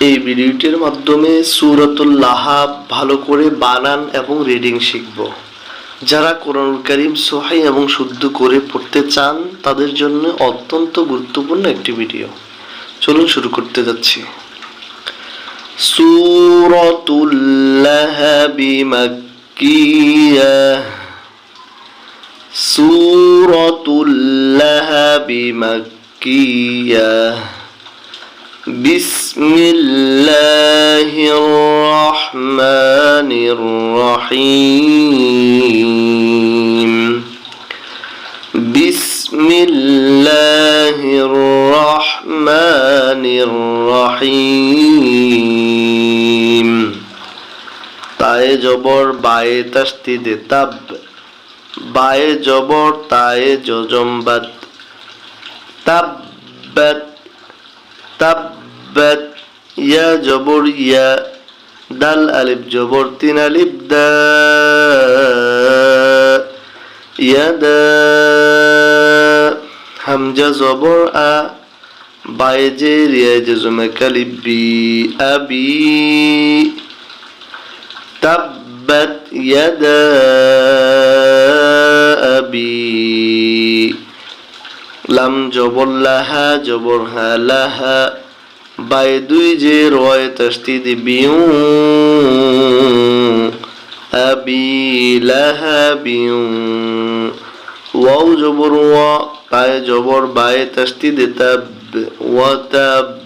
এই ভিডিওটির মাধ্যমে সূরাতুল লাহাব ভালো করে বানান এবং রিডিং শিখব। যারা কোরআনুল কারীম সহিহ এবং শুদ্ধ করে পড়তে চান তাদের জন্য অত্যন্ত গুরুত্বপূর্ণ একটি ভিডিও। চলুন শুরু করতে যাচ্ছি। সূরাতুল লাহাব মাক্কিয়াহ। সূরাতুল লাহাব মাক্কিয়াহ। বিসমিল্লাহির রহমানির রহিম। বিসমিল্লাহির রহমানির রহিম। তায়ে জবর বায়ে তাসদিদে তাব, বায়ে জবর তায়ে জজম বাদ। তাব্বাত তাব্বাত। ইয়া জবর ইয়া, দাল আলিফ জবর তিন আলিফ দা, ইয়াদা। হামজা জবর আ, বায়ে জের ইয়া জজম কালিফ বি, আবি। তাব্বাত ইয়াদা আবি। লাম জবর লাহা জবর হা, লাহা। বায়ে দুই জে রয় তাসদিদ বিউ, আবি লাহাবিউ। ওয়াও জবর ওয়া, তায়ে জবর বায়ে তাসদিদ তাব, ওয়া তাব।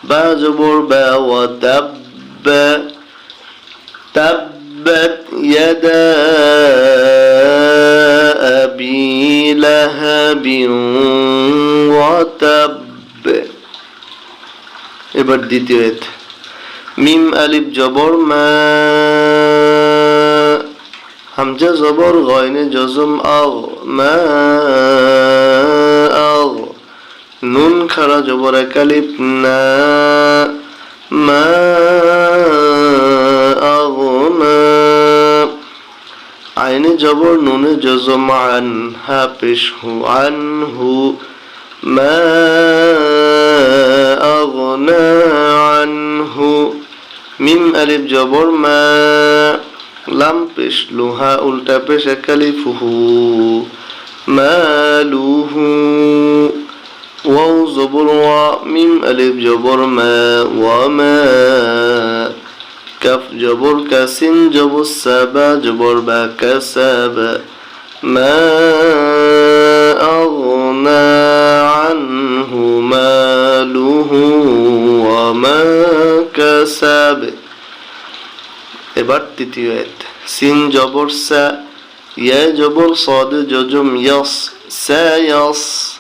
বা জবর বা, ওয়া তাব। তাব্বাত ইয়াদা আবি লাহাবিউ ওয়া তাব। এবার দ্বিতীয় আয়াত। মিম আলিফ জবর মা, হামজা জবর গয়নে জজম আও, মা আও। নুন খাড়া জবর এক আলিফ না, মা আগনা। আইনে জবর নুনে জজম আন, হা পেশ হু, আনহু। মা আগনা আনহু। মিম আলিফ জবর মা, লাম পেশ লুহা উল্টা পেশ এক আলিফ হু, মালুহু। ওয়াও জবর ওয়া, মিম আলিফ জবর মা, ওয়া মা। কাফ জবর কাসিন জবর সাবা জবর বা, কাসাবা। মা আগনা আনহু মালুহু ওয়া মা কাসাব। এবার তৃতীয় আয়াত। সিন জবর সা, ইয়া জবর সাদ জজম ইয়াস, সায়াস।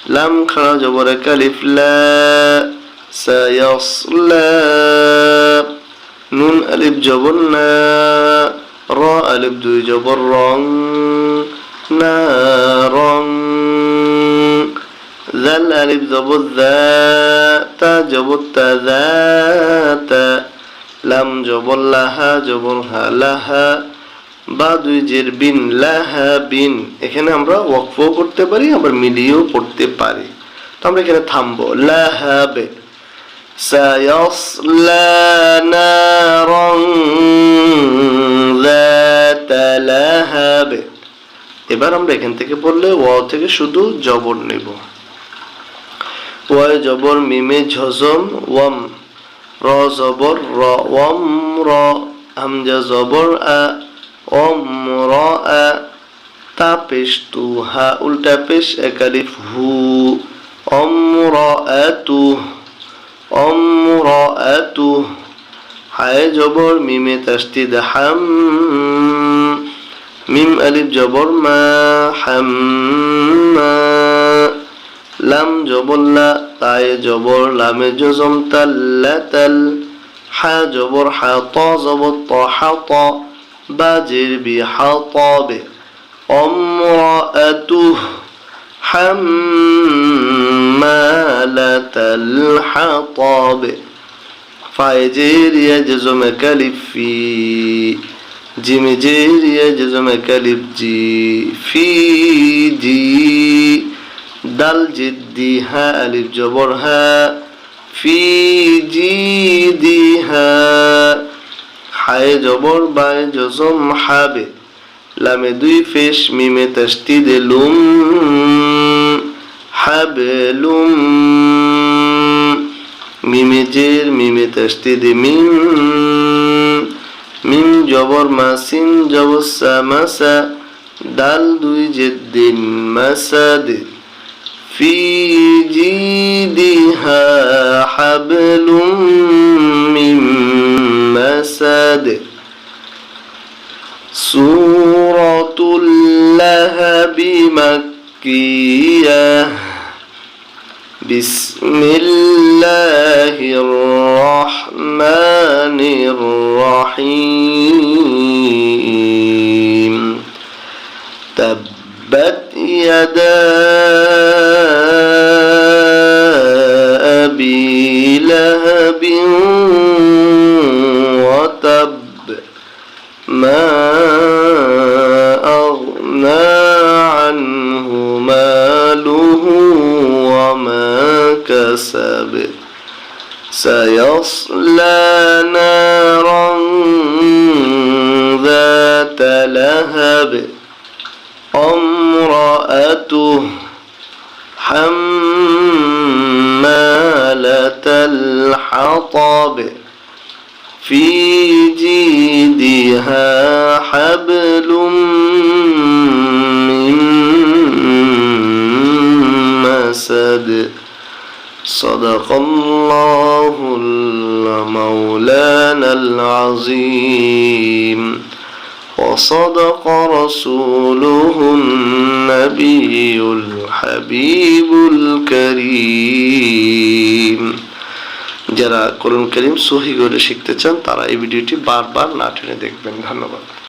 লাম খাড়া জবর এক আলিফ লা, সায়াসলা। নুন আলিফ জবর না, র আলিফ দুই জবর রং, না রং। জাল আলিফ জবর দা, তা জবর তা, যাতা। লাম জবর লাহা জবর হা, লাহা। বা দুই জের বিন, লাহা বিন। এখানে আমরা ওয়াকফও করতে পারি, আবার মিলিয়েও পড়তে পারি। তো আমরা এখানে থামবো। লাহাবে। সায়াসলা নারান যাতা লাহাবে। এবার আমরা এখান থেকে পড়লে ওয়া থেকে শুধু জবর নেব। ওয়ায় জবর মিমে ঝজম ওয়াম, র জবর র, ওয়াম র। হামজা জবর আ, ওম র আ। তা পেশ তু, হা উল্টা পেশ এক আলিফ হু, ওম র আতু, ওম র আতু। হায় জবর মিমে তাসদিদ হাম, মিম আলিফ জবর মা, হাম্মা। লাম জবর লা, তায়ে জবর লামে জজম তাল্লা তাল। হা জবর হা, তা জবর তা, হা তা। বা জের বি, হা তাবে। امرأته حمالة الحطب. فاء جير يجزم كلف في، جيم جير يجزم كلف جي، في جي. دال جدي ها ألف جبر ها، في جي হায়ে জবর বায়ে জজম হাবে লামে দুই পেশ মিমে তাসদিদে লুম হাবলুম মিমে জের মিমে তাসদিদে মিম মিম জবর মাসিন জবর সামাসা দাল দুই জেদ্দিন মাসাদ ফি জিদিহা হাবলুম মিন মাসাদ সূরাতুল লাহাবি মাক্কিয়াহ বিসমিল্লাহির রহমানির রহিম তাব্বাত ইয়াদা আবি লাহাবিন ওয়া তাব মা আগনা আনহু মালুহু ওয়া মা কাসাব سيصلى نارا ذات لهب امرأته حمالة الحطب في جيدها حبل من مسد صدق الله مولانا العظيم وصدق رسوله النبي الحبيب الكريم যারা কোরআন কারীম সহিহ করে শিখতে চান তারা এই ভিডিওটি বারবার না টেনে দেখবেন। ধন্যবাদ।